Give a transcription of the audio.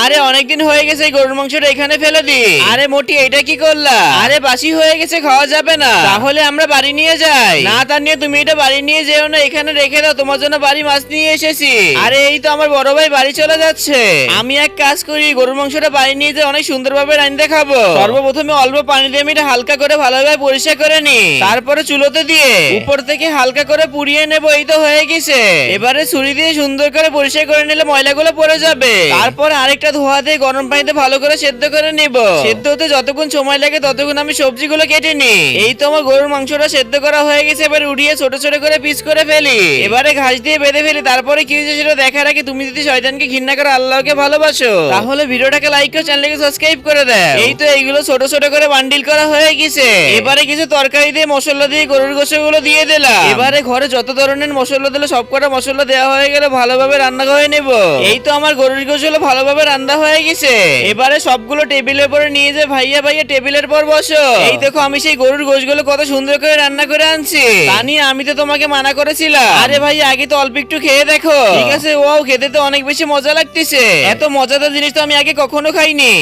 আরে অনেকদিন হয়ে গেছে এই গরুর মাংসটা এখানে ফেলে দি। আরে মোটি এটা কি করলা? আরে বাসি হয়ে গেছে, খাওয়া যাবে না। তাহলে আমরা বাড়ি নিয়ে যাই। না তার নিয়ে তুমি এটা বাড়ি নিয়ে যেও না, এখানে রেখে দাও, তোমার জন্য বাড়ি মাছ নিয়ে এসেছি। আরে এই তো আমার বড় ভাই বাড়ি চলে যাচ্ছে। আমি এক কাজ করি, গরুর মাংসটা বাড়ি নিয়ে যে অনেক সুন্দরভাবে রান্না খাবো। সর্বপ্রথমে অল্প পানি দিয়ে আমি এটা হালকা করে ভালোভাবে পরিষ্কার করে নি, তারপরে চুলোতে দিয়ে উপর থেকে হালকা করে পুড়িয়ে নেবো। এই তো হয়ে গেছে। এবারে ছুরি দিয়ে সুন্দর করে পরিষ্কার করে নিলে ময়লাগুলো পড়ে যাবে। তারপর আরেকটা ধোয়া দিয়ে গরম পানিতে ভালো করে সেদ্ধ করে নিব। সেদ্ধ হতে যতক্ষণ সময় লাগে ততক্ষণ আমি সবজিগুলো কেটে নি। এই তো আমার গরুর মাংসটা সেদ্ধ করা হয়ে গেছে। এবার উড়িয়ে ছোট ছোট করে পিস করে ফেলি। এবারে ঘাস দিয়ে বেঁধে ফেলি। তারপরে কি হয়েছে সেটা দেখার আগে তুমি যদি শয়তানকে ঘৃণা করো আল্লাহকে ভালোবাসো, তাহলে ভিডিওটাকে লাইক করে চ্যানেলকে সাবস্ক্রাইব করে দাও। এই তো এইগুলো ছোট ছোট করে বান্ডিল করা হয়ে গেছে। এবারে কিছু তরকারি দিয়ে মশলা দিয়ে গরুর গোশতগুলো দিয়ে দিলাম। এবারে ঘরে যত ধরনের মশলা দিলে সবকটা মশলা দেওয়া হয়ে গেলে ভালোভাবে রান্না করে নেব। এই তো আমার গরুর গোশত ভালোভাবে রান্না হয়ে গেছে। এবারে সবগুলো টেবিলের পরে নিয়ে যে ভাইয়া ভাইয়া টেবিলের পর বসো। এই দেখো আমি সেই গরুর গোশতগুলো কত সুন্দর করে রান্না করে আনছি। তা নিয়ে আমি তো তোমাকে মানা করেছিলাম। আরে ভাই আগে তো অল্প একটু খেয়ে দেখো। ঠিক আছে, ওয়াও খেতে তো অনেক বেশি মজা লাগতেছে। এত মজাদার জিনিস তো আমি আগে কখনো খাইনি।